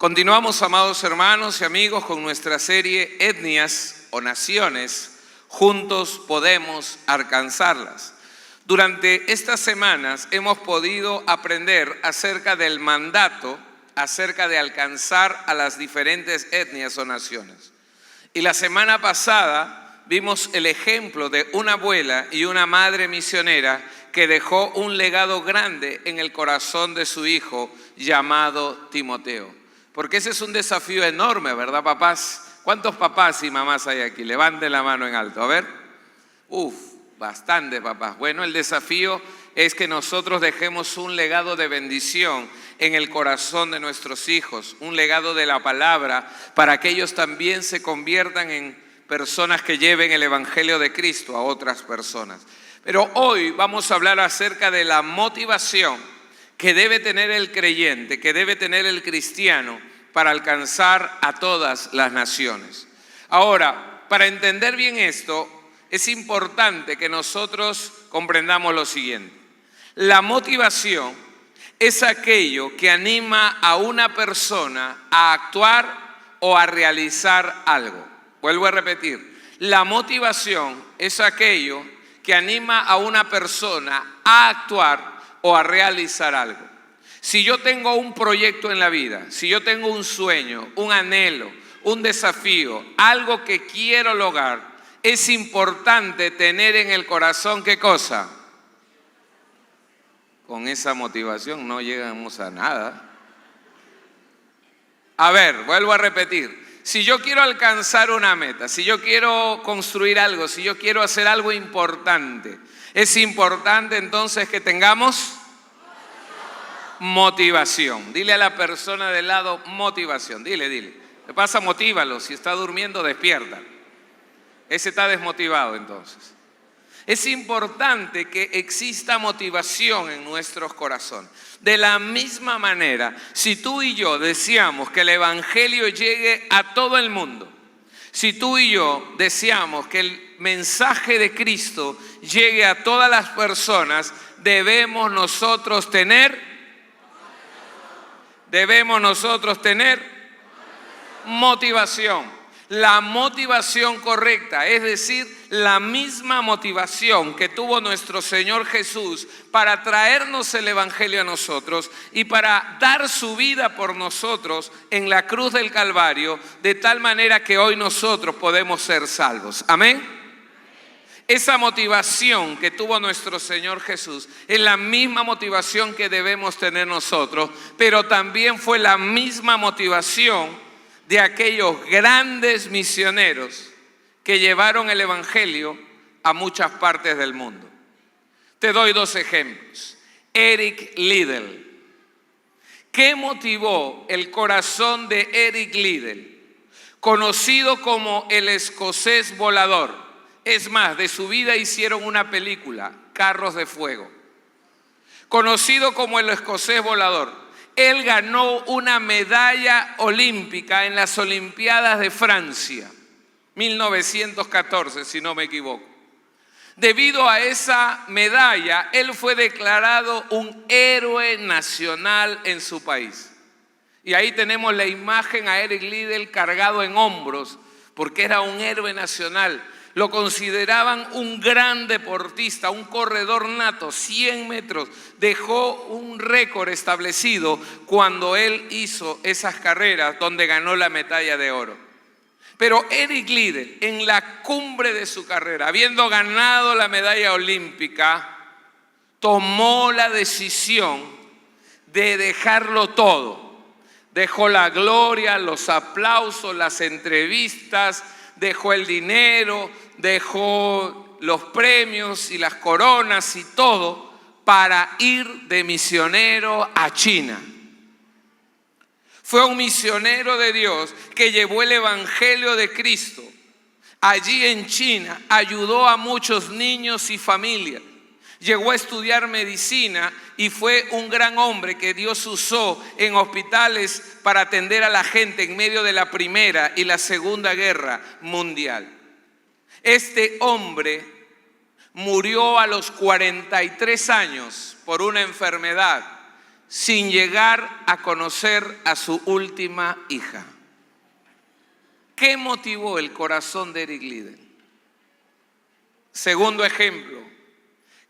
Continuamos, amados hermanos y amigos, con nuestra serie Etnias o Naciones, juntos podemos alcanzarlas. Durante estas semanas hemos podido aprender acerca del mandato, acerca de alcanzar a las diferentes etnias o naciones. Y la semana pasada vimos el ejemplo de una abuela y una madre misionera que dejó un legado grande en el corazón de su hijo llamado Timoteo. Porque ese es un desafío enorme, ¿verdad, papás? ¿Cuántos papás y mamás hay aquí? Levanten la mano en alto, a ver. Bastantes papás. Bueno, el desafío es que nosotros dejemos un legado de bendición en el corazón de nuestros hijos, un legado de la palabra para que ellos también se conviertan en personas que lleven el evangelio de Cristo a otras personas. Pero hoy vamos a hablar acerca de la motivación que debe tener el creyente, que debe tener el cristiano para alcanzar a todas las naciones. Ahora, para entender bien esto, es importante que nosotros comprendamos lo siguiente. La motivación es aquello que anima a una persona a actuar o a realizar algo. Vuelvo a repetir, la motivación es aquello que anima a una persona a actuar o a realizar algo. Si yo tengo un proyecto en la vida, si yo tengo un sueño, un anhelo, un desafío, algo que quiero lograr, es importante tener en el corazón, ¿qué cosa? Con esa motivación no llegamos a nada. A ver, vuelvo a repetir. Si yo quiero alcanzar una meta, si yo quiero construir algo, si yo quiero hacer algo importante, es importante entonces que tengamos motivación. Dile a la persona del lado, motivación. Dile. ¿Qué pasa? Motívalo. Si está durmiendo, despierta. Ese está desmotivado entonces. Es importante que exista motivación en nuestros corazones. De la misma manera, si tú y yo deseamos que el evangelio llegue a todo el mundo, si tú y yo deseamos que el mensaje de Cristo llegue a todas las personas, debemos nosotros tener motivación. La motivación correcta, es decir, la misma motivación que tuvo nuestro Señor Jesús para traernos el evangelio a nosotros y para dar su vida por nosotros en la cruz del Calvario, de tal manera que hoy nosotros podemos ser salvos. Amén. Esa motivación que tuvo nuestro Señor Jesús es la misma motivación que debemos tener nosotros, pero también fue la misma motivación de aquellos grandes misioneros que llevaron el evangelio a muchas partes del mundo. Te doy dos ejemplos. Eric Liddell. ¿Qué motivó el corazón de Eric Liddell? Conocido como el escocés volador. Es más, de su vida hicieron una película, Carros de Fuego. Conocido como el escocés volador. Él ganó una medalla olímpica en las Olimpiadas de Francia, 1914, si no me equivoco. Debido a esa medalla, él fue declarado un héroe nacional en su país. Y ahí tenemos la imagen a Eric Liddell cargado en hombros, porque era un héroe nacional. Lo consideraban un gran deportista, un corredor nato, 100 metros. Dejó un récord establecido cuando él hizo esas carreras donde ganó la medalla de oro. Pero Eric Liddell, en la cumbre de su carrera, habiendo ganado la medalla olímpica, tomó la decisión de dejarlo todo. Dejó la gloria, los aplausos, las entrevistas, dejó el dinero, dejó los premios y las coronas y todo para ir de misionero a China. Fue un misionero de Dios que llevó el evangelio de Cristo. Allí en China ayudó a muchos niños y familias. Llegó a estudiar medicina y fue un gran hombre que Dios usó en hospitales para atender a la gente en medio de la Primera y la Segunda Guerra Mundial. Este hombre murió a los 43 años por una enfermedad sin llegar a conocer a su última hija. ¿Qué motivó el corazón de Eric Liddell? Segundo ejemplo,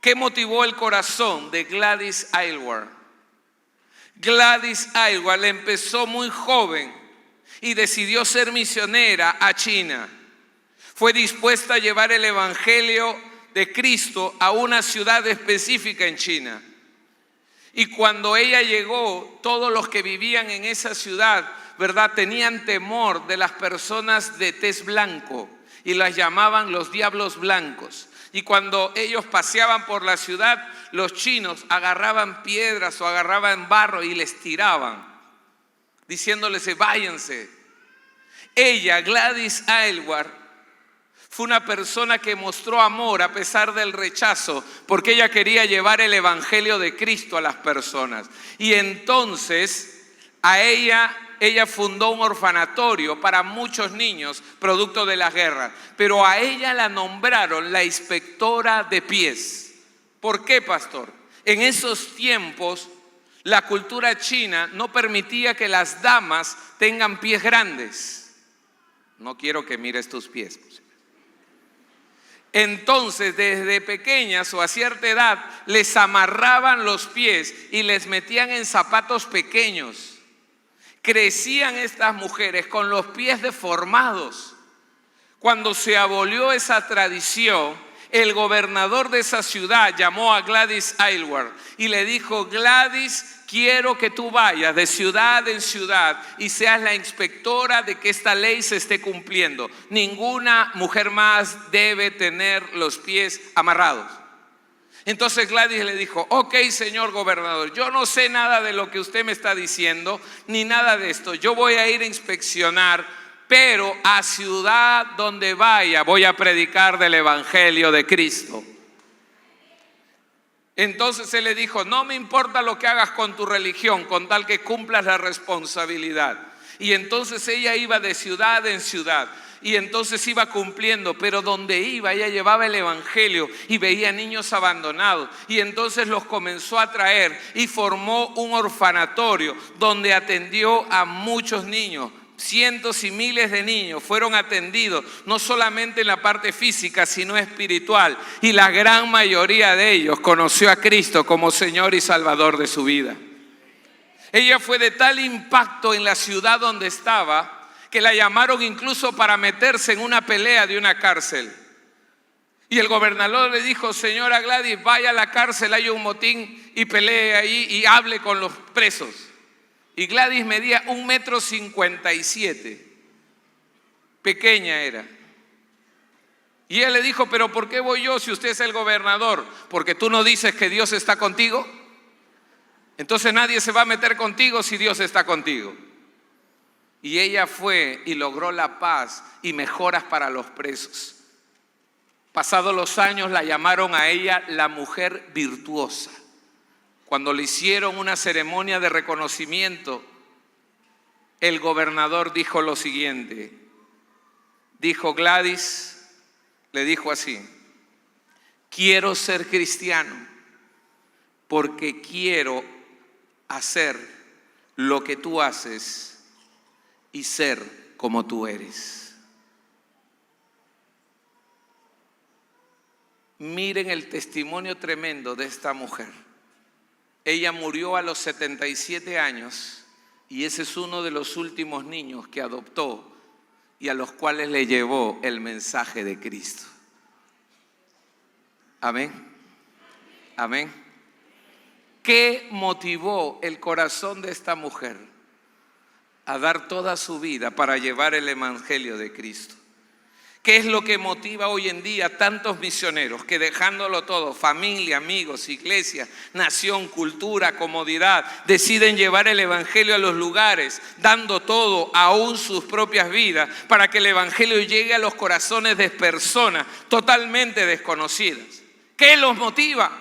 ¿qué motivó el corazón de Gladys Aylward? Gladys Aylward empezó muy joven y decidió ser misionera a China. Fue dispuesta a llevar el evangelio de Cristo a una ciudad específica en China. Y cuando ella llegó, todos los que vivían en esa ciudad, ¿verdad?, tenían temor de las personas de tez blanco y las llamaban los diablos blancos. Y cuando ellos paseaban por la ciudad, los chinos agarraban piedras o agarraban barro y les tiraban, diciéndoles váyanse. Ella, Gladys Aylward, fue una persona que mostró amor a pesar del rechazo, porque ella quería llevar el evangelio de Cristo a las personas. Y entonces ella fundó un orfanatorio para muchos niños producto de la guerra, pero a ella la nombraron la inspectora de pies. ¿Por qué, pastor? En esos tiempos la cultura china no permitía que las damas tengan pies grandes. No quiero que mires tus pies. Entonces, desde pequeñas o a cierta edad, les amarraban los pies y les metían en zapatos pequeños. Crecían estas mujeres con los pies deformados. Cuando se abolió esa tradición, el gobernador de esa ciudad llamó a Gladys Aylward y le dijo: Gladys, quiero que tú vayas de ciudad en ciudad y seas la inspectora de que esta ley se esté cumpliendo. Ninguna mujer más debe tener los pies amarrados. Entonces Gladys le dijo: ok, señor gobernador, yo no sé nada de lo que usted me está diciendo, ni nada de esto. Yo voy a ir a inspeccionar, pero a ciudad donde vaya voy a predicar del evangelio de Cristo. Entonces él le dijo: no me importa lo que hagas con tu religión, con tal que cumplas la responsabilidad. Y entonces ella iba de ciudad en ciudad y entonces iba cumpliendo, pero donde iba ella llevaba el evangelio y veía niños abandonados y entonces los comenzó a traer y formó un orfanatorio donde atendió a muchos niños. Cientos y miles de niños fueron atendidos, no solamente en la parte física, sino espiritual. Y la gran mayoría de ellos conoció a Cristo como Señor y Salvador de su vida. Ella fue de tal impacto en la ciudad donde estaba, que la llamaron incluso para meterse en una pelea de una cárcel. Y el gobernador le dijo: señora Gladys, vaya a la cárcel, hay un motín y pelee ahí y hable con los presos. Y Gladys medía 1,57 m, pequeña era. Y él le dijo: pero ¿por qué voy yo si usted es el gobernador? Porque tú no dices que Dios está contigo. Entonces nadie se va a meter contigo si Dios está contigo. Y ella fue y logró la paz y mejoras para los presos. Pasados los años la llamaron a ella la mujer virtuosa. Cuando le hicieron una ceremonia de reconocimiento, el gobernador dijo lo siguiente. Dijo: Gladys, le dijo así: quiero ser cristiano porque quiero hacer lo que tú haces y ser como tú eres. Miren el testimonio tremendo de esta mujer. Ella murió a los 77 años y ese es uno de los últimos niños que adoptó y a los cuales le llevó el mensaje de Cristo. Amén. Amén. ¿Qué motivó el corazón de esta mujer a dar toda su vida para llevar el evangelio de Cristo? ¿Qué es lo que motiva hoy en día a tantos misioneros que dejándolo todo, familia, amigos, iglesia, nación, cultura, comodidad, deciden llevar el evangelio a los lugares, dando todo, aún sus propias vidas, para que el evangelio llegue a los corazones de personas totalmente desconocidas? ¿Qué los motiva?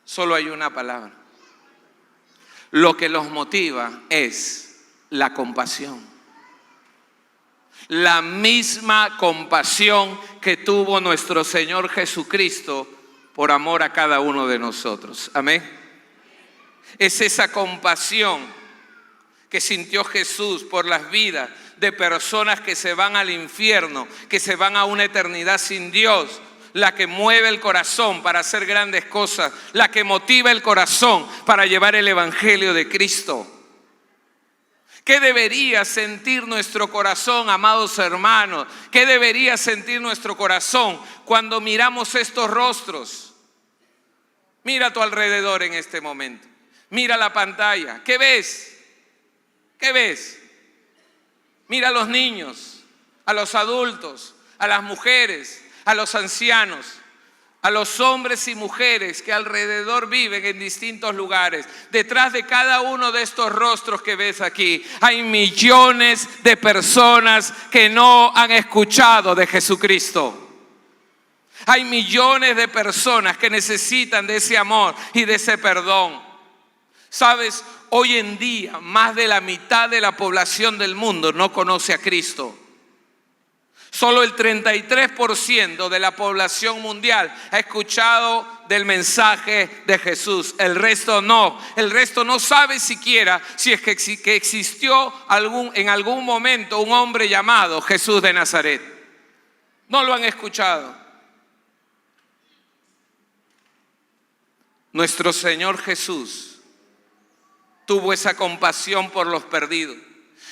Solo hay una palabra. Lo que los motiva es la compasión. La misma compasión que tuvo nuestro Señor Jesucristo por amor a cada uno de nosotros. Amén. Es esa compasión que sintió Jesús por las vidas de personas que se van al infierno, que se van a una eternidad sin Dios, la que mueve el corazón para hacer grandes cosas, la que motiva el corazón para llevar el evangelio de Cristo. ¿Qué debería sentir nuestro corazón, amados hermanos? ¿Qué debería sentir nuestro corazón cuando miramos estos rostros? Mira a tu alrededor en este momento. Mira la pantalla. ¿Qué ves? ¿Qué ves? Mira a los niños, a los adultos, a las mujeres, a los ancianos, a los hombres y mujeres que alrededor viven en distintos lugares. Detrás de cada uno de estos rostros que ves aquí, hay millones de personas que no han escuchado de Jesucristo. Hay millones de personas que necesitan de ese amor y de ese perdón. ¿Sabes? Hoy en día, más de la mitad de la población del mundo no conoce a Cristo. Solo el 33% de la población mundial ha escuchado del mensaje de Jesús. El resto no. El resto no sabe siquiera si es que existió en algún momento un hombre llamado Jesús de Nazaret. No lo han escuchado. Nuestro Señor Jesús tuvo esa compasión por los perdidos.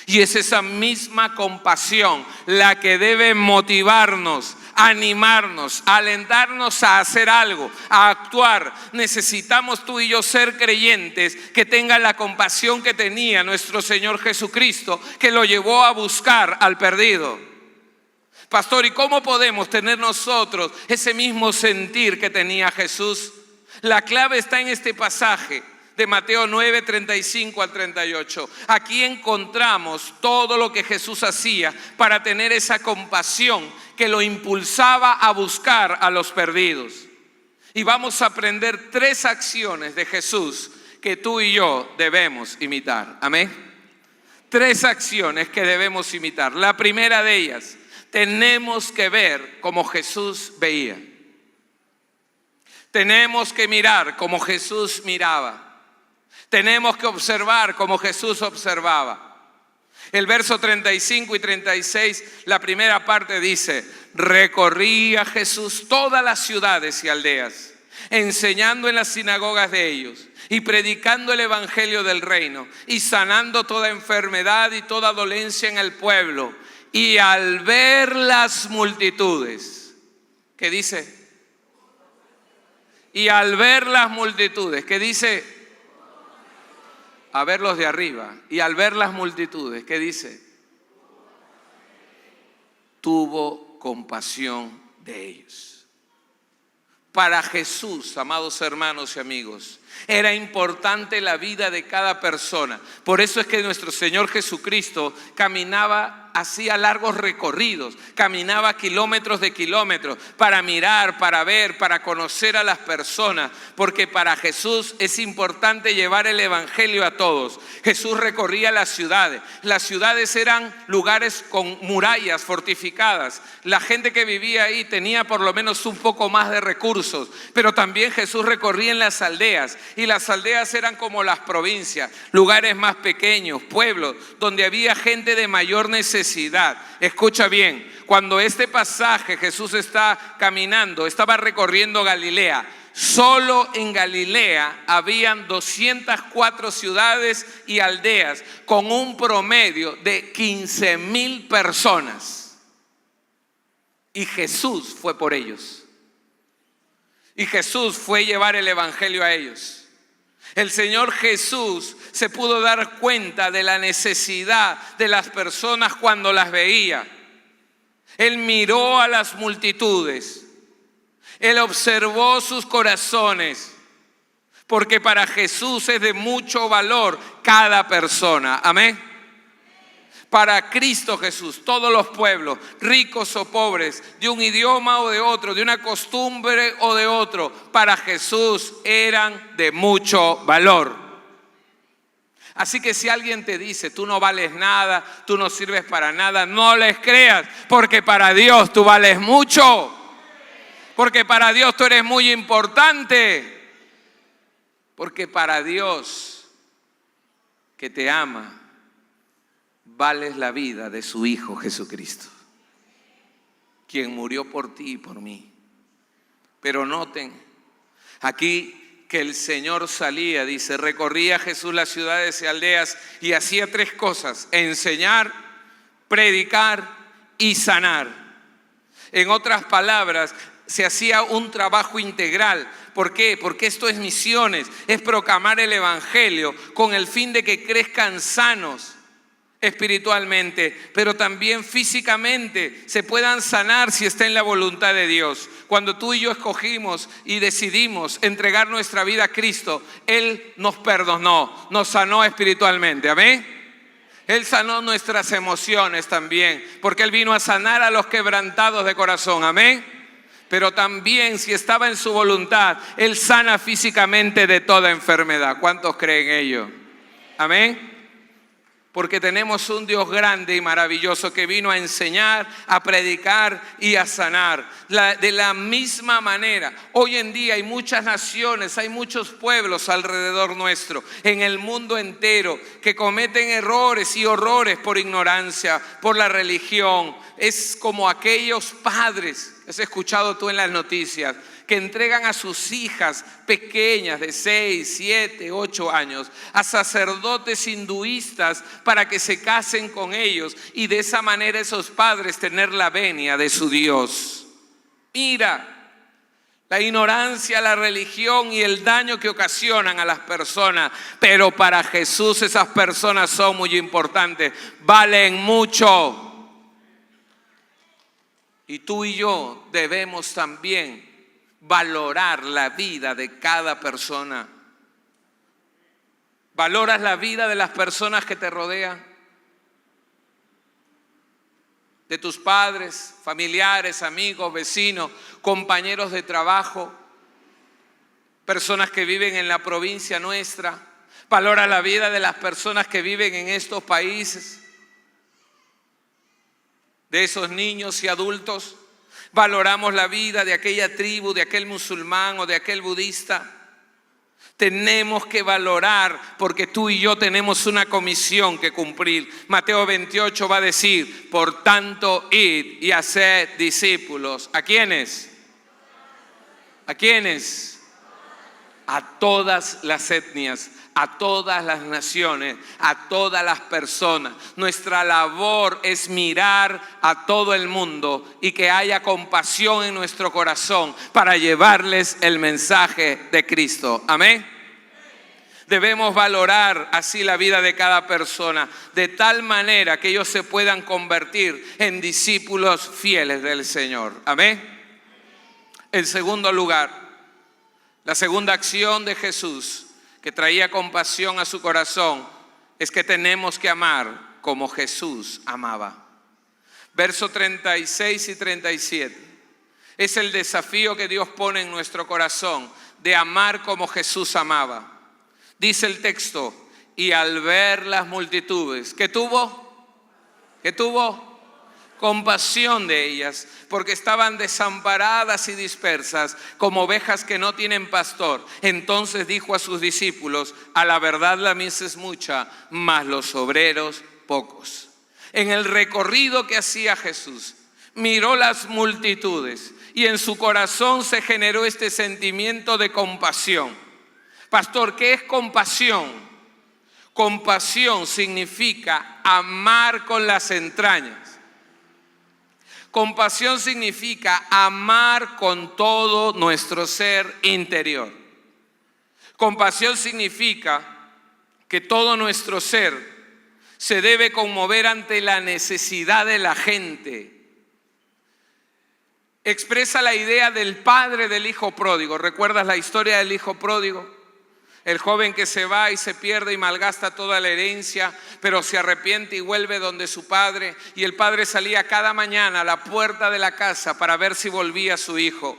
Y es esa misma compasión la que debe motivarnos, animarnos, alentarnos a hacer algo, a actuar. Necesitamos tú y yo ser creyentes que tengan la compasión que tenía nuestro Señor Jesucristo, que lo llevó a buscar al perdido. Pastor, ¿y cómo podemos tener nosotros ese mismo sentir que tenía Jesús? La clave está en este pasaje de Mateo 9, 35 al 38. Aquí encontramos todo lo que Jesús hacía para tener esa compasión que lo impulsaba a buscar a los perdidos. Y vamos a aprender 3 acciones de Jesús que tú y yo debemos imitar. Amén. 3 acciones que debemos imitar. La primera de ellas, tenemos que ver como Jesús veía. Tenemos que mirar como Jesús miraba. Tenemos que observar como Jesús observaba. El verso 35 y 36, la primera parte dice: recorría Jesús todas las ciudades y aldeas, enseñando en las sinagogas de ellos y predicando el evangelio del reino y sanando toda enfermedad y toda dolencia en el pueblo. Y al ver las multitudes, ¿qué dice? Y al ver las multitudes, ¿qué dice? A ver los de arriba. Y al ver las multitudes, ¿qué dice? Tuvo compasión de ellos. Para Jesús, amados hermanos y amigos, era importante la vida de cada persona. Por eso es que nuestro Señor Jesucristo caminaba, hacía largos recorridos, caminaba kilómetros de kilómetros para mirar, para ver, para conocer a las personas, porque para Jesús es importante llevar el evangelio a todos. Jesús recorría las ciudades. Las ciudades eran lugares con murallas fortificadas. La gente que vivía ahí tenía por lo menos un poco más de recursos, pero también Jesús recorría en las aldeas. Y las aldeas eran como las provincias, lugares más pequeños, pueblos, donde había gente de mayor necesidad. Escucha bien, cuando este pasaje Jesús está caminando, estaba recorriendo Galilea. Solo en Galilea habían 204 ciudades y aldeas con un promedio de 15,000 personas. Y Jesús fue por ellos. Y Jesús fue llevar el evangelio a ellos. El Señor Jesús se pudo dar cuenta de la necesidad de las personas cuando las veía. Él miró a las multitudes. Él observó sus corazones. Porque para Jesús es de mucho valor cada persona. Amén. Para Cristo Jesús, todos los pueblos, ricos o pobres, de un idioma o de otro, de una costumbre o de otro, para Jesús eran de mucho valor. Así que si alguien te dice, tú no vales nada, tú no sirves para nada, no les creas, porque para Dios tú vales mucho. Porque para Dios tú eres muy importante. Porque para Dios que te ama, vales la vida de su Hijo Jesucristo, quien murió por ti y por mí. Pero noten aquí que el Señor salía, dice, recorría Jesús las ciudades y aldeas y hacía 3 cosas: enseñar, predicar y sanar. En otras palabras, se hacía un trabajo integral. ¿Por qué? Porque esto es misiones, es proclamar el evangelio con el fin de que crezcan sanos espiritualmente, pero también físicamente se puedan sanar si está en la voluntad de Dios. Cuando tú y yo escogimos y decidimos entregar nuestra vida a Cristo, Él nos perdonó, nos sanó espiritualmente. Amén. Él sanó nuestras emociones también, porque Él vino a sanar a los quebrantados de corazón. Amén. Pero también, si estaba en su voluntad, Él sana físicamente de toda enfermedad. ¿Cuántos creen ello? Amén. Porque tenemos un Dios grande y maravilloso que vino a enseñar, a predicar y a sanar. De la misma manera, hoy en día hay muchas naciones, hay muchos pueblos alrededor nuestro, en el mundo entero, que cometen errores y horrores por ignorancia, por la religión. Es como aquellos padres, has escuchado tú en las noticias, que entregan a sus hijas pequeñas de 6, 7, 8 años a sacerdotes hinduistas para que se casen con ellos y de esa manera esos padres tener la venia de su Dios. Mira, la ignorancia, la religión y el daño que ocasionan a las personas, pero para Jesús esas personas son muy importantes, valen mucho. Y tú y yo debemos también valorar la vida de cada persona. ¿Valoras la vida de las personas que te rodean? De tus padres, familiares, amigos, vecinos, compañeros de trabajo, personas que viven en la provincia nuestra. Valora la vida de las personas que viven en estos países, de esos niños y adultos. Valoramos la vida de aquella tribu, de aquel musulmán o de aquel budista. Tenemos que valorar, porque tú y yo tenemos una comisión que cumplir. Mateo 28 va a decir: por tanto, id y haced discípulos. ¿A quiénes? ¿A quiénes? A todas las etnias, a todas las naciones, a todas las personas. Nuestra labor es mirar a todo el mundo y que haya compasión en nuestro corazón para llevarles el mensaje de Cristo. Amén. Debemos valorar así la vida de cada persona, de tal manera que ellos se puedan convertir en discípulos fieles del Señor. Amén. En segundo lugar, la segunda acción de Jesús que traía compasión a su corazón es que tenemos que amar como Jesús amaba. Verso 36 y 37 es el desafío que Dios pone en nuestro corazón de amar como Jesús amaba. Dice el texto: y al ver las multitudes, ¿qué tuvo? ¿Qué tuvo? Compasión de ellas, porque estaban desamparadas y dispersas como ovejas que no tienen pastor. Entonces dijo a sus discípulos: a la verdad la mies es mucha, mas los obreros pocos. En el recorrido que hacía Jesús, miró las multitudes y en su corazón se generó este sentimiento de compasión. Pastor, ¿qué es compasión? Compasión significa amar con las entrañas. Compasión significa amar con todo nuestro ser interior. Compasión significa que todo nuestro ser se debe conmover ante la necesidad de la gente. Expresa la idea del padre del hijo pródigo. ¿Recuerdas la historia del hijo pródigo? El joven que se va y se pierde y malgasta toda la herencia, pero se arrepiente y vuelve donde su padre. Y el padre salía cada mañana a la puerta de la casa para ver si volvía su hijo.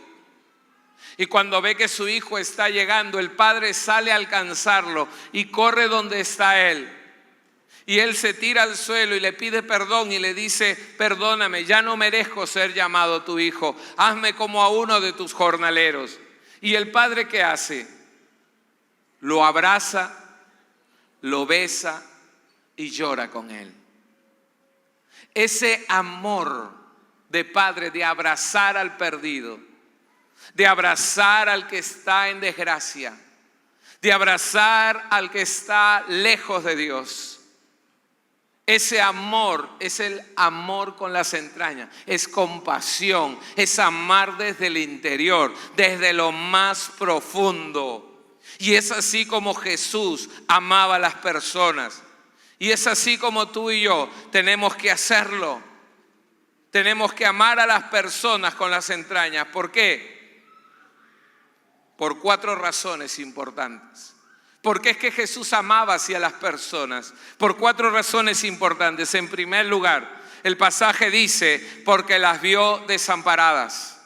Y cuando ve que su hijo está llegando, el padre sale a alcanzarlo y corre donde está él. Y él se tira al suelo y le pide perdón y le dice: perdóname, ya no merezco ser llamado tu hijo. Hazme como a uno de tus jornaleros. ¿Y el padre qué hace? lo abraza, lo besa y llora con él. Ese amor de padre de abrazar al perdido, de abrazar al que está en desgracia, de abrazar al que está lejos de Dios. Ese amor es el amor con las entrañas, es compasión, es amar desde el interior, desde lo más profundo. Y es así como Jesús amaba a las personas. Y es así como tú y yo tenemos que hacerlo. Tenemos que amar a las personas con las entrañas. ¿Por qué? Por 4 razones importantes. ¿Por qué es que Jesús amaba así a las personas? Por 4 razones importantes. En primer lugar, el pasaje dice, porque las vio desamparadas.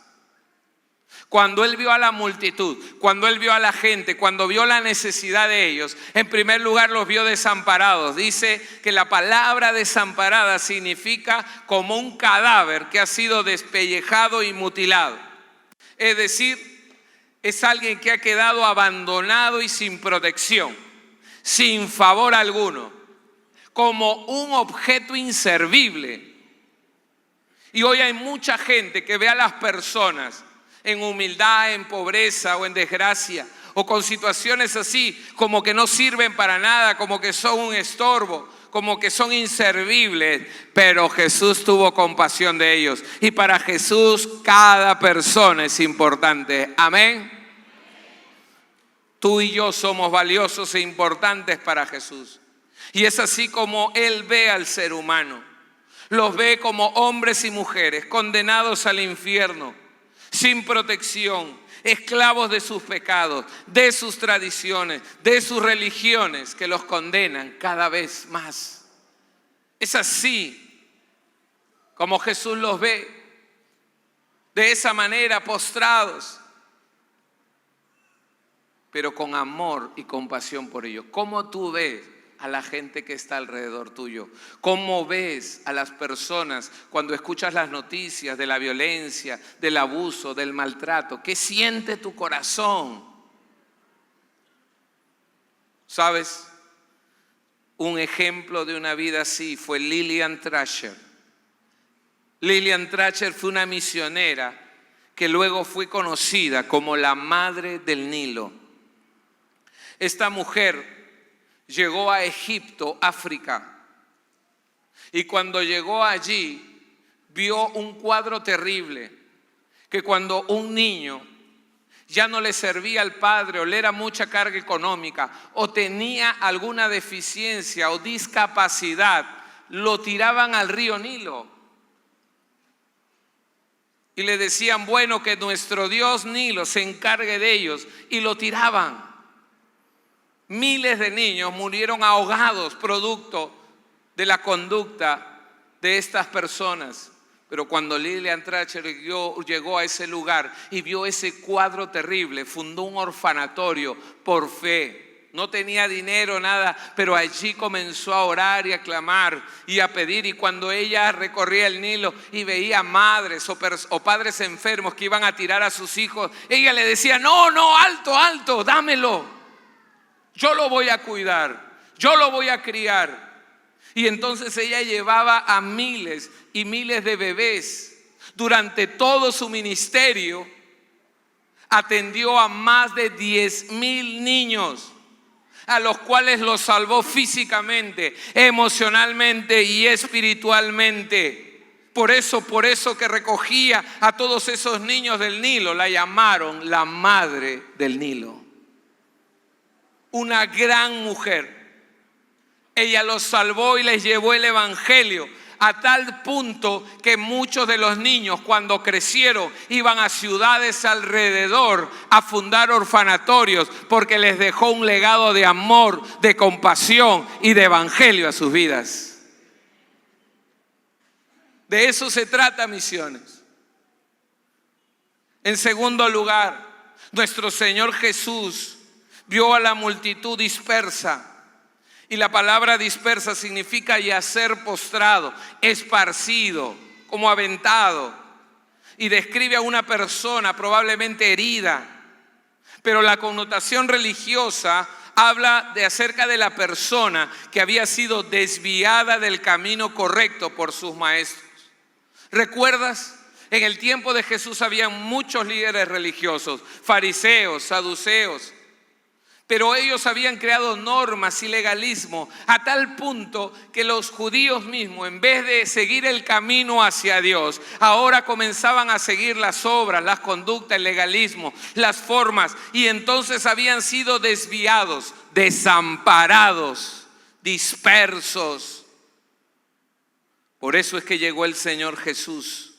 Cuando Él vio a la multitud, cuando Él vio a la gente, cuando vio la necesidad de ellos, en primer lugar los vio desamparados. Dice que la palabra desamparada significa como un cadáver que ha sido despellejado y mutilado. Es decir, es alguien que ha quedado abandonado y sin protección, sin favor alguno, como un objeto inservible. Y hoy hay mucha gente que ve a las personas en humildad, en pobreza o en desgracia, o con situaciones así, como que no sirven para nada, como que son un estorbo, como que son inservibles, pero Jesús tuvo compasión de ellos. Y para Jesús cada persona es importante. Amén. Tú y yo somos valiosos e importantes para Jesús. Y es así como Él ve al ser humano. Los ve como hombres y mujeres condenados al infierno, sin protección, esclavos de sus pecados, de sus tradiciones, de sus religiones que los condenan cada vez más. Es así como Jesús los ve, de esa manera, postrados, pero con amor y compasión por ellos. ¿Cómo tú ves a la gente que está alrededor tuyo? ¿Cómo ves a las personas cuando escuchas las noticias de la violencia, del abuso, del maltrato? ¿Qué siente tu corazón? ¿Sabes? Un ejemplo de una vida así fue Lillian Trasher. Lillian Trasher fue una misionera que luego fue conocida como la Madre del Nilo. Esta mujer llegó a Egipto, África, y cuando llegó allí vio un cuadro terrible, que cuando un niño ya no le servía al padre o le era mucha carga económica o tenía alguna deficiencia o discapacidad, lo tiraban al río Nilo y le decían, bueno, que nuestro Dios Nilo se encargue de ellos, y lo tiraban. Miles de niños murieron ahogados producto de la conducta de estas personas. Pero cuando Lillian Trasher llegó a ese lugar y vio ese cuadro terrible, fundó un orfanatorio por fe. No tenía dinero, nada, pero allí comenzó a orar y a clamar y a pedir. Y cuando ella recorría el Nilo y veía madres o padres enfermos que iban a tirar a sus hijos, ella le decía, no, alto, dámelo. Yo lo voy a cuidar, yo lo voy a criar. Y entonces ella llevaba a miles y miles de bebés. Durante todo su ministerio atendió a más de 10,000 niños, a los cuales los salvó físicamente, emocionalmente y espiritualmente. Por eso que recogía a todos esos niños del Nilo, la llamaron la Madre del Nilo. Una gran mujer. Ella los salvó y les llevó el evangelio a tal punto que muchos de los niños, cuando crecieron, iban a ciudades alrededor a fundar orfanatorios, porque les dejó un legado de amor, de compasión y de evangelio a sus vidas. De eso se trata misiones. En segundo lugar, nuestro Señor Jesús vio a la multitud dispersa. Y la palabra dispersa significa yacer postrado, esparcido, como aventado. Y describe a una persona probablemente herida. Pero la connotación religiosa habla acerca de la persona que había sido desviada del camino correcto por sus maestros. ¿Recuerdas? En el tiempo de Jesús había muchos líderes religiosos, fariseos, saduceos, pero ellos habían creado normas y legalismo a tal punto que los judíos mismos, en vez de seguir el camino hacia Dios, ahora comenzaban a seguir las obras, las conductas, el legalismo, las formas, y entonces habían sido desviados, desamparados, dispersos. Por eso es que llegó el Señor Jesús.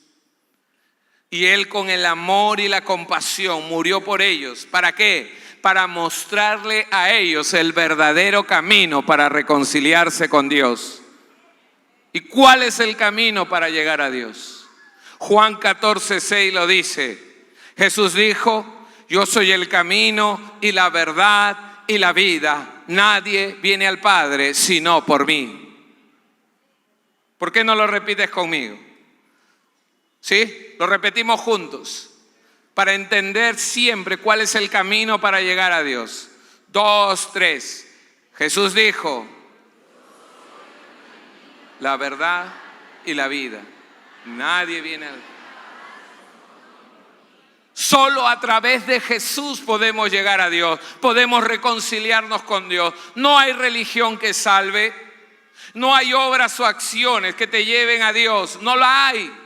Y Él, con el amor y la compasión, murió por ellos. ¿Para qué? Para mostrarle a ellos el verdadero camino para reconciliarse con Dios. ¿Y cuál es el camino para llegar a Dios? Juan 14:6 lo dice. Jesús dijo: yo soy el camino y la verdad y la vida. Nadie viene al Padre sino por mí. ¿Por qué no lo repites conmigo? ¿Sí? Lo repetimos juntos para entender siempre cuál es el camino para llegar a Dios. 2, 3. Jesús dijo: la verdad y la vida. Nadie viene al... Solo a través de Jesús podemos llegar a Dios, podemos reconciliarnos con Dios. No hay religión que salve, no hay obras o acciones que te lleven a Dios, no la hay.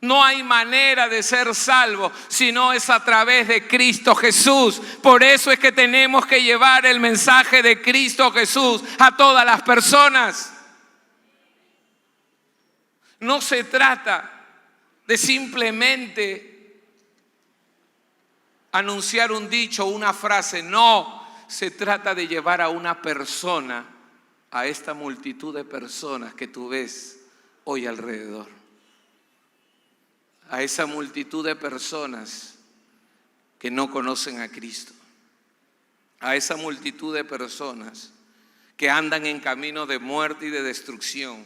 No hay manera de ser salvo si no es a través de Cristo Jesús. Por eso es que tenemos que llevar el mensaje de Cristo Jesús a todas las personas. No se trata de simplemente anunciar un dicho o una frase. No, se trata de llevar a una persona, a esta multitud de personas que tú ves hoy alrededor. A esa multitud de personas que no conocen a Cristo, a esa multitud de personas que andan en camino de muerte y de destrucción,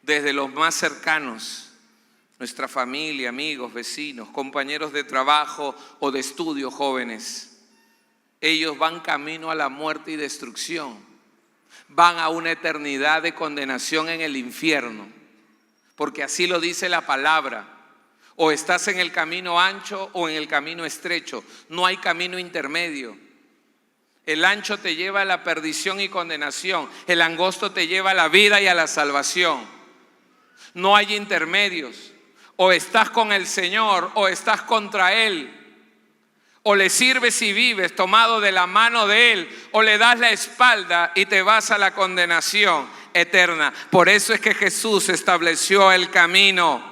desde los más cercanos, nuestra familia, amigos, vecinos, compañeros de trabajo o de estudio, jóvenes. Ellos van camino a la muerte y destrucción, van a una eternidad de condenación en el infierno, porque así lo dice la palabra. O estás en el camino ancho o en el camino estrecho. No hay camino intermedio. El ancho te lleva a la perdición y condenación. El angosto te lleva a la vida y a la salvación. No hay intermedios. O estás con el Señor o estás contra Él. O le sirves y vives tomado de la mano de Él, o le das la espalda y te vas a la condenación eterna. Por eso es que Jesús estableció el camino.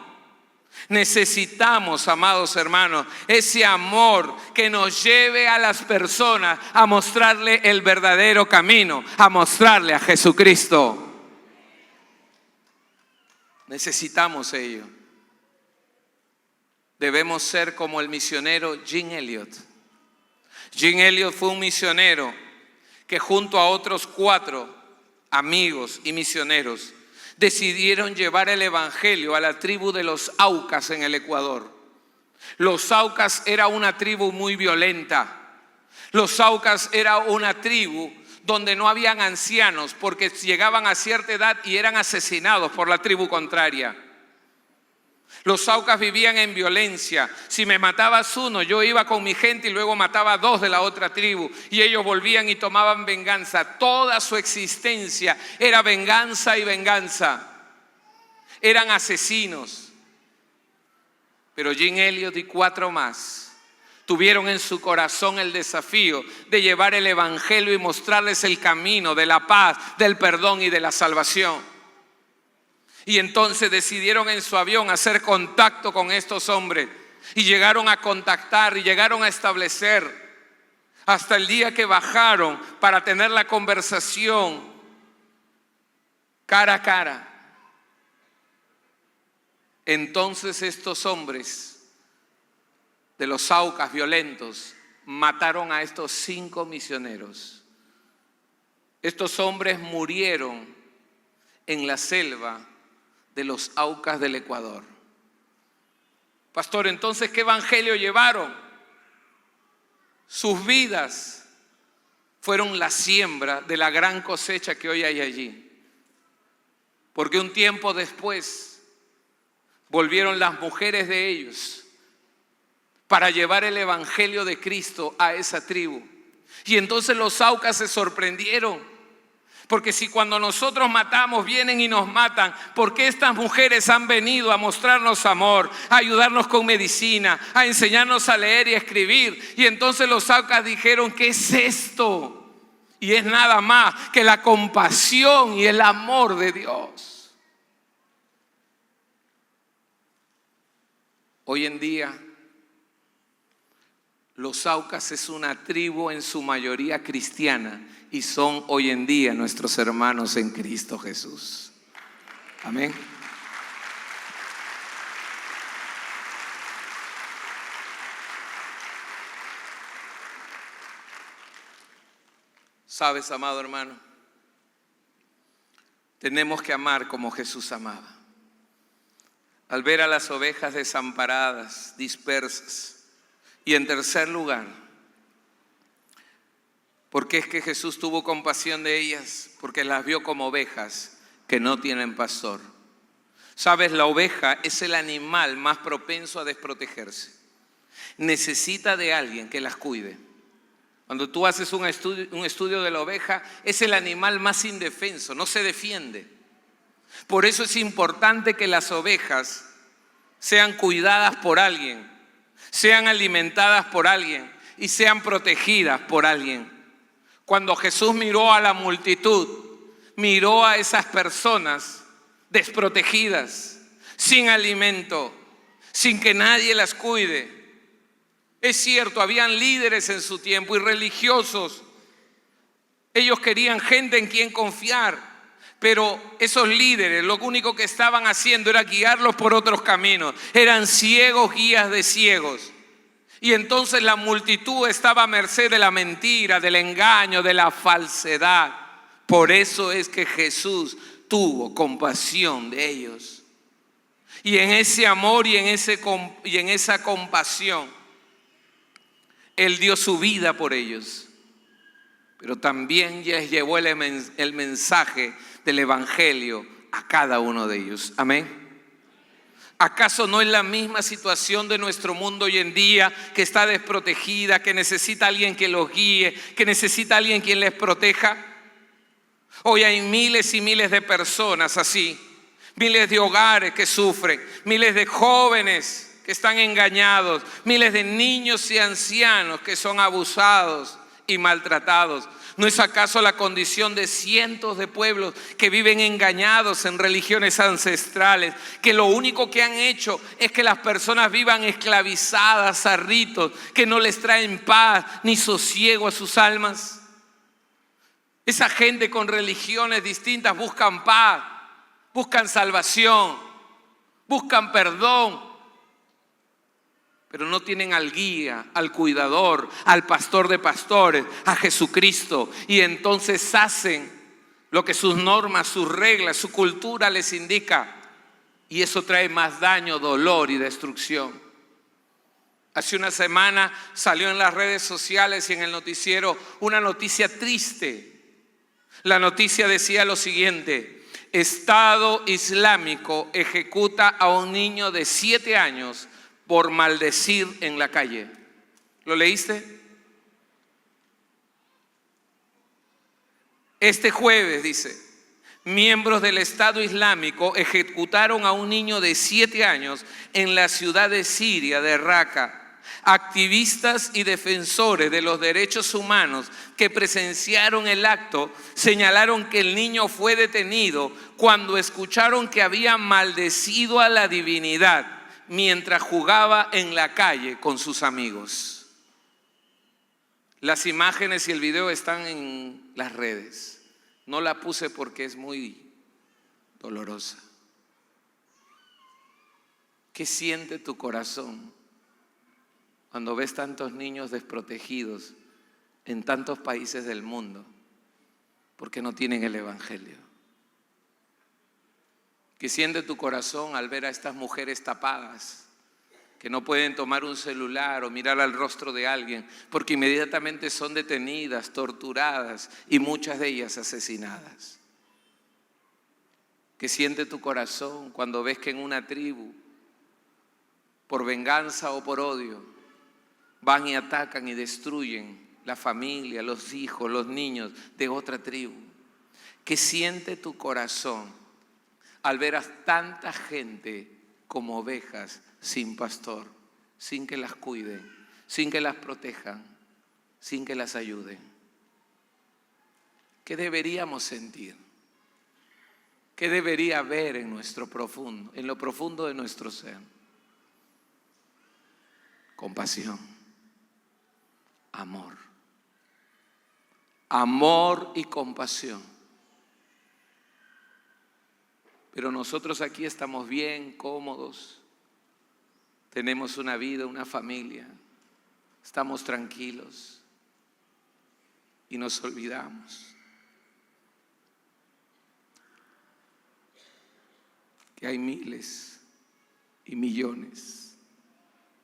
Necesitamos, amados hermanos, ese amor que nos lleve a las personas a mostrarle el verdadero camino, a mostrarle a Jesucristo. Necesitamos ello. Debemos ser como el misionero Jim Elliot. Jim Elliot fue un misionero que junto a otros 4 amigos y misioneros decidieron llevar el evangelio a la tribu de los Aucas en el Ecuador. Los Aucas era una tribu muy violenta. Los Aucas era una tribu donde no habían ancianos porque llegaban a cierta edad y eran asesinados por la tribu contraria. Los Aucas vivían en violencia. Si me matabas uno, yo iba con mi gente y luego mataba a 2 de la otra tribu. Y ellos volvían y tomaban venganza. Toda su existencia era venganza y venganza. Eran asesinos. Pero Jim Elliot y 4 más tuvieron en su corazón el desafío de llevar el evangelio y mostrarles el camino de la paz, del perdón y de la salvación. Y entonces decidieron en su avión hacer contacto con estos hombres. Y llegaron a contactar y llegaron a establecer hasta el día que bajaron para tener la conversación cara a cara. Entonces estos hombres de los Aucas violentos mataron a estos 5 misioneros. Estos hombres murieron en la selva de los Aucas del Ecuador. Pastor, entonces, ¿qué evangelio llevaron? Sus vidas fueron la siembra de la gran cosecha que hoy hay allí. Porque un tiempo después volvieron las mujeres de ellos para llevar el evangelio de Cristo a esa tribu. Y entonces los aucas se sorprendieron, porque si cuando nosotros matamos vienen y nos matan, ¿por qué estas mujeres han venido a mostrarnos amor, a ayudarnos con medicina, a enseñarnos a leer y a escribir? Y entonces los aucas dijeron, ¿qué es esto? Y es nada más que la compasión y el amor de Dios. Hoy en día, los aucas es una tribu en su mayoría cristiana y son hoy en día nuestros hermanos en Cristo Jesús. Amén. Sabes, amado hermano, tenemos que amar como Jesús amaba. Al ver a las ovejas desamparadas, dispersas. Y en tercer lugar, porque es que Jesús tuvo compasión de ellas, porque las vio como ovejas que no tienen pastor. Sabes, la oveja es el animal más propenso a desprotegerse. Necesita de alguien que las cuide. Cuando tú haces un estudio de la oveja, es el animal más indefenso, no se defiende. Por eso es importante que las ovejas sean cuidadas por alguien, sean alimentadas por alguien y sean protegidas por alguien. Cuando Jesús miró a la multitud, miró a esas personas desprotegidas, sin alimento, sin que nadie las cuide. Es cierto, habían líderes en su tiempo y religiosos. Ellos querían gente en quien confiar, pero esos líderes lo único que estaban haciendo era guiarlos por otros caminos. Eran ciegos guías de ciegos. Y entonces la multitud estaba a merced de la mentira, del engaño, de la falsedad. Por eso es que Jesús tuvo compasión de ellos. Y en ese amor y en esa compasión, Él dio su vida por ellos. Pero también ya llevó el mensaje del evangelio a cada uno de ellos. Amén. ¿Acaso no es la misma situación de nuestro mundo hoy en día, que está desprotegida, que necesita a alguien que los guíe, que necesita a alguien quien les proteja? Hoy hay miles y miles de personas así, miles de hogares que sufren, miles de jóvenes que están engañados, miles de niños y ancianos que son abusados y maltratados. ¿No es acaso la condición de cientos de pueblos que viven engañados en religiones ancestrales, que lo único que han hecho es que las personas vivan esclavizadas a ritos que no les traen paz ni sosiego a sus almas? Esa gente con religiones distintas buscan paz, buscan salvación, buscan perdón, pero no tienen al guía, al cuidador, al pastor de pastores, a Jesucristo. Y entonces hacen lo que sus normas, sus reglas, su cultura les indica. Y eso trae más daño, dolor y destrucción. Hace una semana salió en las redes sociales y en el noticiero una noticia triste. La noticia decía lo siguiente: Estado Islámico ejecuta a un niño de 7 años por maldecir en la calle. ¿Lo leíste? Este jueves, dice, miembros del Estado Islámico ejecutaron a un niño de 7 años en la ciudad de Siria, de Raqqa. Activistas y defensores de los derechos humanos que presenciaron el acto señalaron que el niño fue detenido cuando escucharon que había maldecido a la divinidad mientras jugaba en la calle con sus amigos. Las imágenes y el video están en las redes. No la puse porque es muy dolorosa. ¿Qué siente tu corazón cuando ves tantos niños desprotegidos en tantos países del mundo porque no tienen el evangelio? ¿Qué siente tu corazón al ver a estas mujeres tapadas, que no pueden tomar un celular o mirar al rostro de alguien, porque inmediatamente son detenidas, torturadas y muchas de ellas asesinadas. ¿Qué siente tu corazón cuando ves que en una tribu, por venganza o por odio, van y atacan y destruyen la familia, los hijos, los niños de otra tribu? ¿Qué siente tu corazón al ver a tanta gente como ovejas sin pastor, sin que las cuiden, sin que las protejan, sin que las ayuden? ¿Qué deberíamos sentir? ¿Qué debería haber en lo profundo de nuestro ser? Compasión, amor. Amor y compasión. Pero nosotros aquí estamos bien, cómodos. Tenemos una vida, una familia. Estamos tranquilos. Y nos olvidamos que hay miles y millones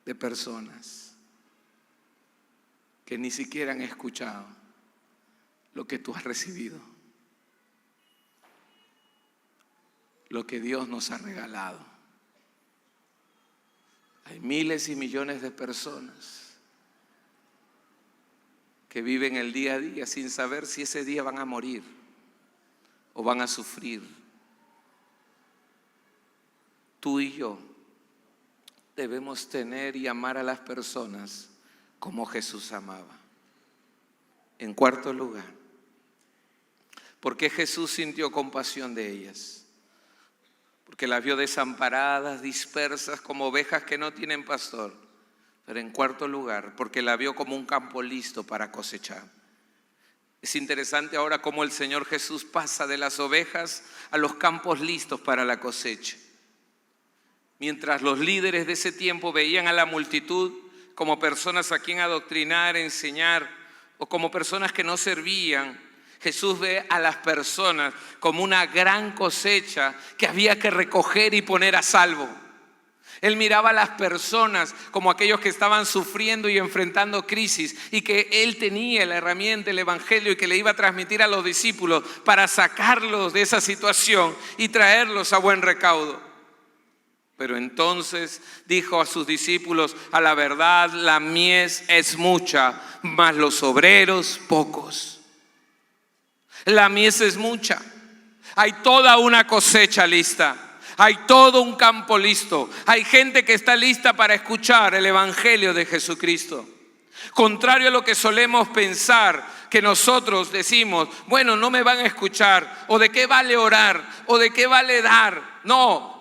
de personas que ni siquiera han escuchado lo que tú has recibido, lo que Dios nos ha regalado. Hay miles y millones de personas que viven el día a día sin saber si ese día van a morir o van a sufrir. Tú y yo debemos tener y amar a las personas como Jesús amaba. En cuarto lugar, ¿por qué Jesús sintió compasión de ellas? Porque las vio desamparadas, dispersas, como ovejas que no tienen pastor. Pero en cuarto lugar, porque la vio como un campo listo para cosechar. Es interesante ahora cómo el Señor Jesús pasa de las ovejas a los campos listos para la cosecha. Mientras los líderes de ese tiempo veían a la multitud como personas a quien adoctrinar, enseñar, o como personas que no servían, Jesús ve a las personas como una gran cosecha que había que recoger y poner a salvo. Él miraba a las personas como aquellos que estaban sufriendo y enfrentando crisis, y que Él tenía la herramienta, el evangelio, y que le iba a transmitir a los discípulos para sacarlos de esa situación y traerlos a buen recaudo. Pero entonces dijo a sus discípulos: a la verdad, la mies es mucha, mas los obreros pocos. La mies es mucha. Hay toda una cosecha lista. Hay todo un campo listo. Hay gente que está lista para escuchar el evangelio de Jesucristo. Contrario a lo que solemos pensar, que nosotros decimos: bueno, no me van a escuchar, o de qué vale orar, o de qué vale dar. No.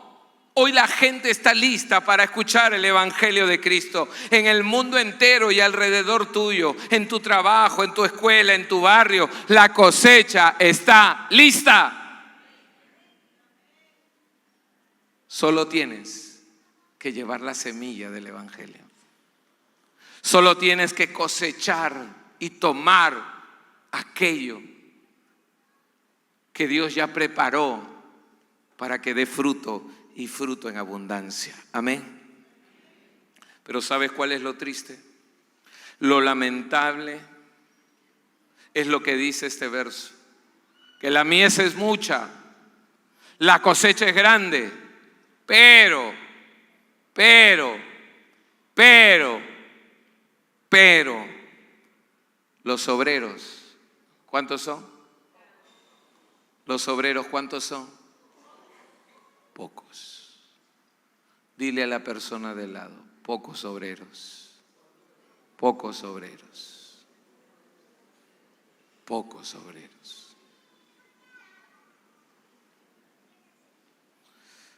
Hoy la gente está lista para escuchar el evangelio de Cristo. En el mundo entero y alrededor tuyo, en tu trabajo, en tu escuela, en tu barrio, la cosecha está lista. Solo tienes que llevar la semilla del evangelio. Solo tienes que cosechar y tomar aquello que Dios ya preparó para que dé fruto, y fruto en abundancia. Amén. Pero ¿sabes cuál es lo triste? Lo lamentable es lo que dice este verso: que la mies es mucha, la cosecha es grande, pero los obreros, ¿cuántos son? Los obreros, ¿cuántos son? Pocos. Dile a la persona de lado: pocos obreros, pocos obreros, pocos obreros.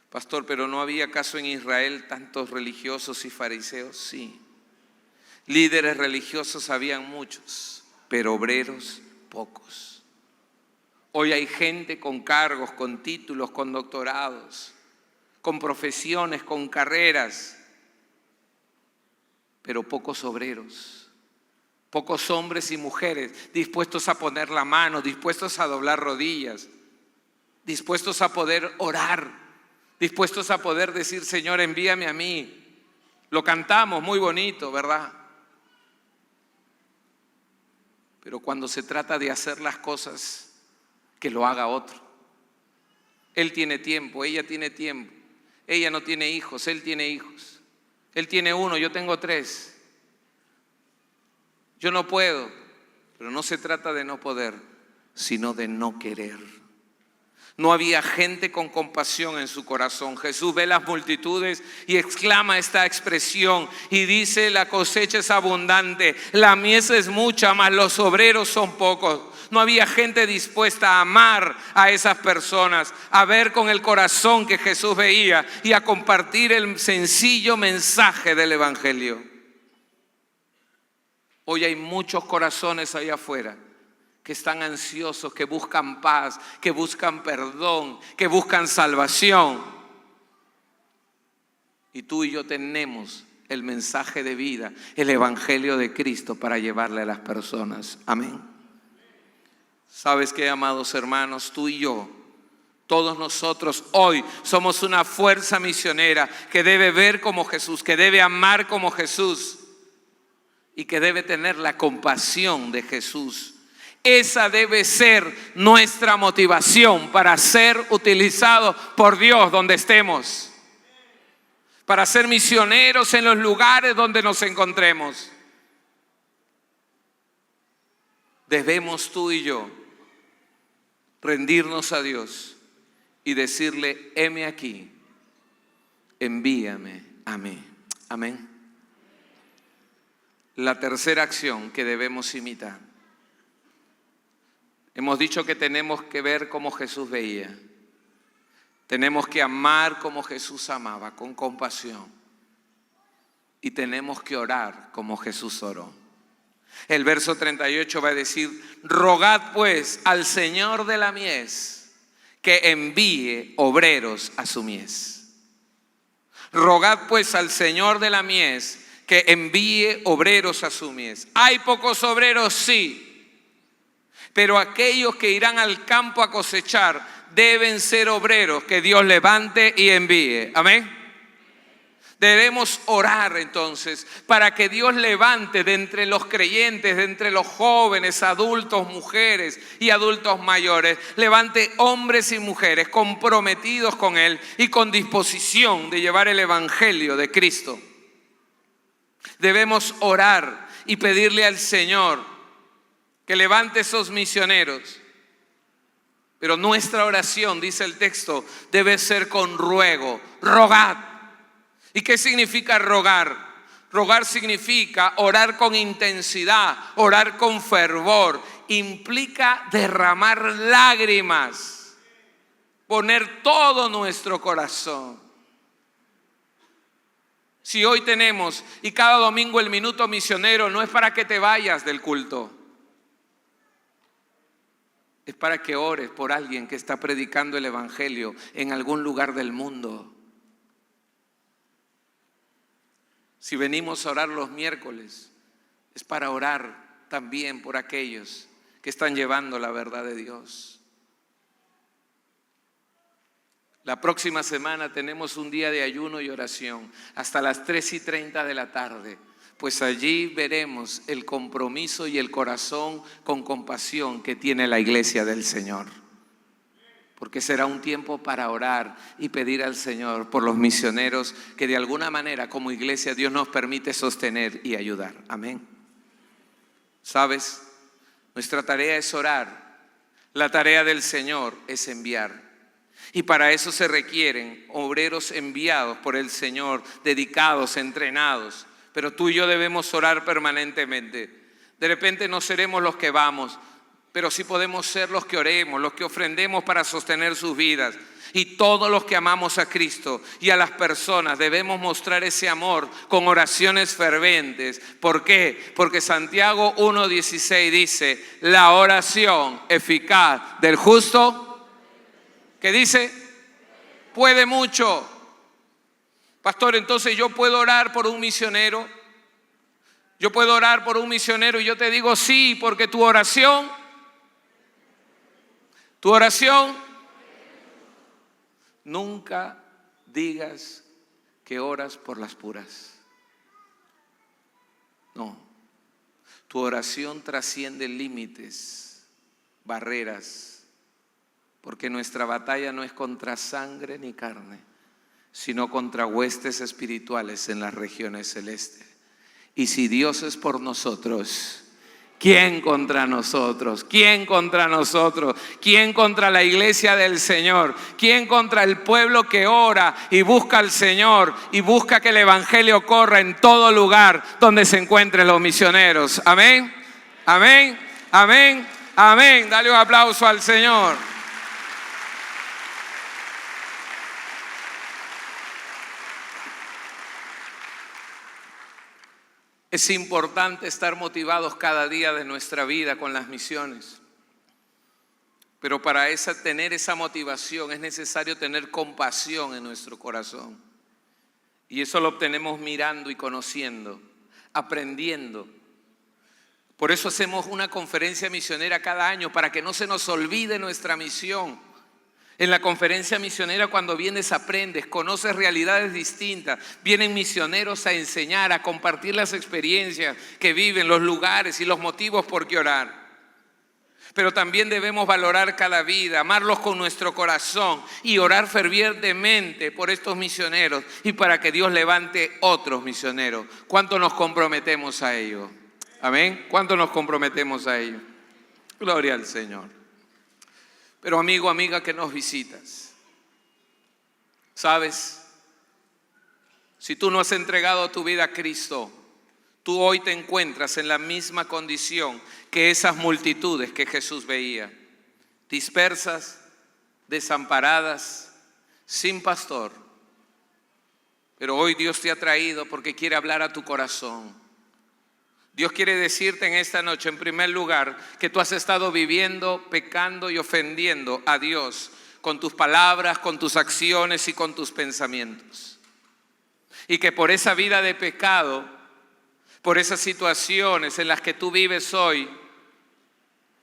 Pastor, ¿pero no había acaso en Israel tantos religiosos y fariseos? Sí. Líderes religiosos habían muchos, pero obreros pocos. Hoy hay gente con cargos, con títulos, con doctorados, con profesiones, con carreras, pero pocos obreros, pocos hombres y mujeres dispuestos a poner la mano, dispuestos a doblar rodillas, dispuestos a poder orar, dispuestos a poder decir: Señor, envíame a mí. Lo cantamos muy bonito, ¿verdad? Pero cuando se trata de hacer las cosas, que lo haga otro. Él tiene tiempo, ella tiene tiempo. Ella no tiene hijos, él tiene hijos. Él tiene uno, yo tengo 3. Yo no puedo, pero no se trata de no poder, sino de no querer. No había gente con compasión en su corazón. Jesús ve las multitudes y exclama esta expresión y dice: la cosecha es abundante, la mies es mucha, mas los obreros son pocos. No había gente dispuesta a amar a esas personas, a ver con el corazón que Jesús veía y a compartir el sencillo mensaje del Evangelio. Hoy hay muchos corazones allá afuera que están ansiosos, que buscan paz, que buscan perdón, que buscan salvación. Y tú y yo tenemos el mensaje de vida, el Evangelio de Cristo para llevarle a las personas. Amén. ¿Sabes qué, amados hermanos? Tú y yo, todos nosotros hoy somos una fuerza misionera que debe ver como Jesús, que debe amar como Jesús y que debe tener la compasión de Jesús. Esa debe ser nuestra motivación para ser utilizados por Dios donde estemos, para ser misioneros en los lugares donde nos encontremos. Debemos tú y yo rendirnos a Dios y decirle: heme aquí, envíame a mí. Amén. La tercera acción que debemos imitar. Hemos dicho que tenemos que ver como Jesús veía. Tenemos que amar como Jesús amaba, con compasión. Y tenemos que orar como Jesús oró. El verso 38 va a decir: rogad pues al Señor de la mies que envíe obreros a su mies. Rogad pues al Señor de la mies que envíe obreros a su mies. ¿Hay pocos obreros? Sí. Pero aquellos que irán al campo a cosechar deben ser obreros que Dios levante y envíe. Amén. Debemos orar entonces para que Dios levante de entre los creyentes, de entre los jóvenes, adultos, mujeres y adultos mayores, levante hombres y mujeres comprometidos con Él y con disposición de llevar el Evangelio de Cristo. Debemos orar y pedirle al Señor que levante esos misioneros. Pero nuestra oración, dice el texto, debe ser con ruego. Rogad. ¿Y qué significa rogar? Rogar significa orar con intensidad, orar con fervor. Implica derramar lágrimas, poner todo nuestro corazón. Si hoy tenemos, y cada domingo el minuto misionero, no es para que te vayas del culto. Es para que ores por alguien que está predicando el Evangelio en algún lugar del mundo. Si venimos a orar los miércoles, es para orar también por aquellos que están llevando la verdad de Dios. La próxima semana tenemos un día de ayuno y oración hasta las 3:30 de la tarde. Pues allí veremos el compromiso y el corazón con compasión que tiene la iglesia del Señor. Porque será un tiempo para orar y pedir al Señor por los misioneros que de alguna manera como iglesia Dios nos permite sostener y ayudar. Amén. ¿Sabes? Nuestra tarea es orar. La tarea del Señor es enviar. Y para eso se requieren obreros enviados por el Señor, dedicados, entrenados. Pero tú y yo debemos orar permanentemente. De repente no seremos los que vamos, pero sí podemos ser los que oremos, los que ofrendemos para sostener sus vidas. Y todos los que amamos a Cristo y a las personas debemos mostrar ese amor con oraciones ferventes. ¿Por qué? Porque Santiago 1:16 dice: la oración eficaz del justo, ¿qué dice? Puede mucho. Pastor, entonces yo puedo orar por un misionero. Yo puedo orar por un misionero y yo te digo sí, porque tu oración, nunca digas que oras por las puras. No, tu oración trasciende límites, barreras, porque nuestra batalla no es contra sangre ni carne, sino contra huestes espirituales en las regiones celestes. Y si Dios es por nosotros, ¿quién contra nosotros? ¿Quién contra nosotros? ¿Quién contra la iglesia del Señor? ¿Quién contra el pueblo que ora y busca al Señor y busca que el evangelio corra en todo lugar donde se encuentren los misioneros? Amén, amén, amén, amén. Dale un aplauso al Señor. Es importante estar motivados cada día de nuestra vida con las misiones. Pero para tener esa motivación es necesario tener compasión en nuestro corazón. Y eso lo obtenemos mirando y conociendo, aprendiendo. Por eso hacemos una conferencia misionera cada año, para que no se nos olvide nuestra misión. En la conferencia misionera, cuando vienes, aprendes, conoces realidades distintas. Vienen misioneros a enseñar, a compartir las experiencias que viven, los lugares y los motivos por qué orar. Pero también debemos valorar cada vida, amarlos con nuestro corazón y orar fervientemente por estos misioneros y para que Dios levante otros misioneros. ¿Cuánto nos comprometemos a ello? Amén. ¿Cuánto nos comprometemos a ello? Gloria al Señor. Pero amigo, amiga que nos visitas, ¿sabes? Si tú no has entregado tu vida a Cristo, tú hoy te encuentras en la misma condición que esas multitudes que Jesús veía, dispersas, desamparadas, sin pastor. Pero hoy Dios te ha traído porque quiere hablar a tu corazón. Dios quiere decirte en esta noche, en primer lugar, que tú has estado viviendo, pecando y ofendiendo a Dios con tus palabras, con tus acciones y con tus pensamientos. Y que por esa vida de pecado, por esas situaciones en las que tú vives hoy,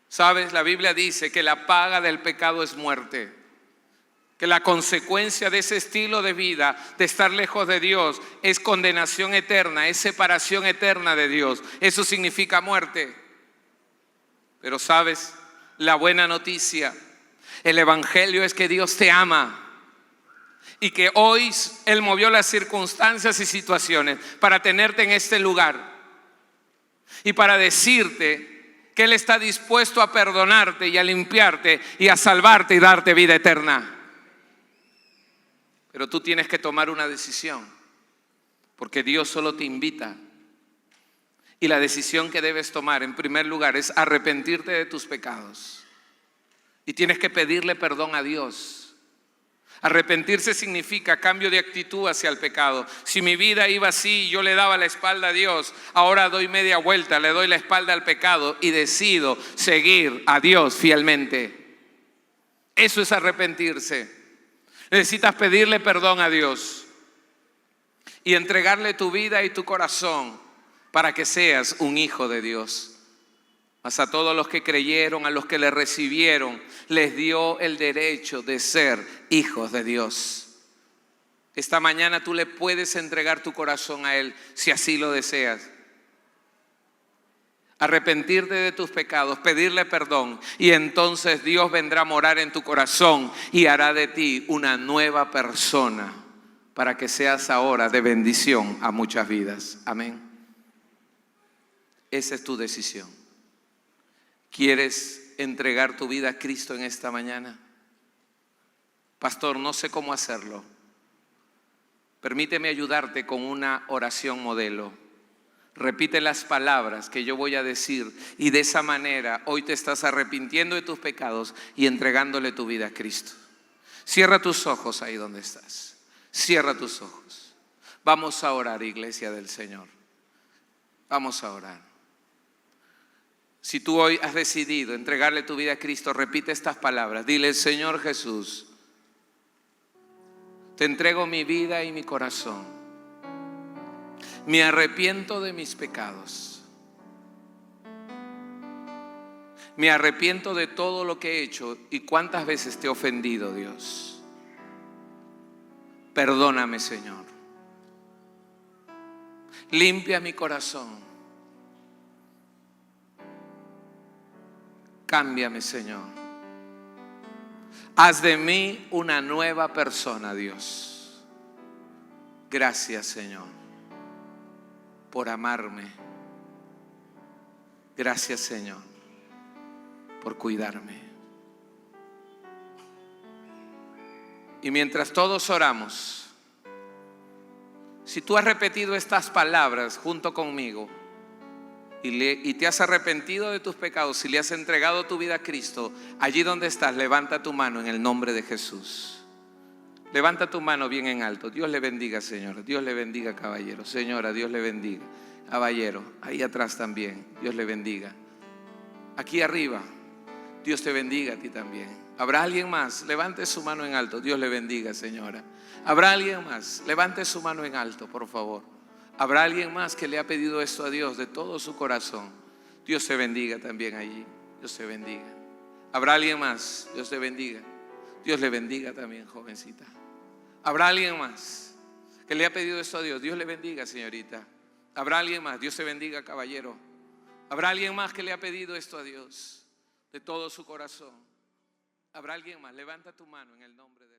¿sabes? La Biblia dice que la paga del pecado es muerte. Que la consecuencia de ese estilo de vida, de estar lejos de Dios, es condenación eterna, es separación eterna de Dios. Eso significa muerte. Pero ¿sabes? La buena noticia, el evangelio es que Dios te ama. Y que hoy Él movió las circunstancias y situaciones para tenerte en este lugar. Y para decirte que Él está dispuesto a perdonarte y a limpiarte y a salvarte y darte vida eterna. Pero tú tienes que tomar una decisión, porque Dios solo te invita. Y la decisión que debes tomar, en primer lugar, es arrepentirte de tus pecados. Y tienes que pedirle perdón a Dios. Arrepentirse significa cambio de actitud hacia el pecado. Si mi vida iba así y yo le daba la espalda a Dios, ahora doy media vuelta, le doy la espalda al pecado y decido seguir a Dios fielmente. Eso es arrepentirse. Necesitas pedirle perdón a Dios y entregarle tu vida y tu corazón para que seas un hijo de Dios. Mas a todos los que creyeron, a los que le recibieron, les dio el derecho de ser hijos de Dios. Esta mañana tú le puedes entregar tu corazón a Él si así lo deseas. Arrepentirte de tus pecados, pedirle perdón, y entonces Dios vendrá a morar en tu corazón y hará de ti una nueva persona para que seas ahora de bendición a muchas vidas. Amén. Esa es tu decisión. ¿Quieres entregar tu vida a Cristo en esta mañana? Pastor, no sé cómo hacerlo. Permíteme ayudarte con una oración modelo. Repite las palabras que yo voy a decir y de esa manera hoy te estás arrepintiendo de tus pecados y entregándole tu vida a Cristo. Cierra tus ojos ahí donde estás. Cierra tus ojos. Vamos a orar, iglesia del Señor. Vamos a orar. Si tú hoy has decidido entregarle tu vida a Cristo, repite estas palabras. Dile: Señor Jesús, te entrego mi vida y mi corazón. Me arrepiento de mis pecados. Me arrepiento de todo lo que he hecho y cuántas veces te he ofendido, Dios. Perdóname, Señor. Limpia mi corazón Cámbiame, Señor. Haz de mí una nueva persona, Dios. Gracias, Señor, por amarme. Gracias, Señor, por cuidarme. Y mientras todos oramos, si tú has repetido estas palabras junto conmigo y te has arrepentido de tus pecados y le has entregado tu vida a Cristo, allí donde estás, levanta tu mano en el nombre de Jesús. Levanta tu mano bien en alto. Dios le bendiga, señora. Dios le bendiga, caballero. Señora, Dios le bendiga. Caballero, ahí atrás también. Dios le bendiga. Aquí arriba, Dios te bendiga a ti también. ¿Habrá alguien más? Levante su mano en alto. Dios le bendiga, señora. ¿Habrá alguien más? Levante su mano en alto, por favor. ¿Habrá alguien más que le ha pedido esto a Dios de todo su corazón? Dios te bendiga también allí. Dios te bendiga. ¿Habrá alguien más? Dios te bendiga. Dios le bendiga también, jovencita. ¿Habrá alguien más que le ha pedido esto a Dios? Dios le bendiga, señorita. ¿Habrá alguien más? Dios te bendiga, caballero. ¿Habrá alguien más que le ha pedido esto a Dios de todo su corazón? ¿Habrá alguien más? Levanta tu mano en el nombre de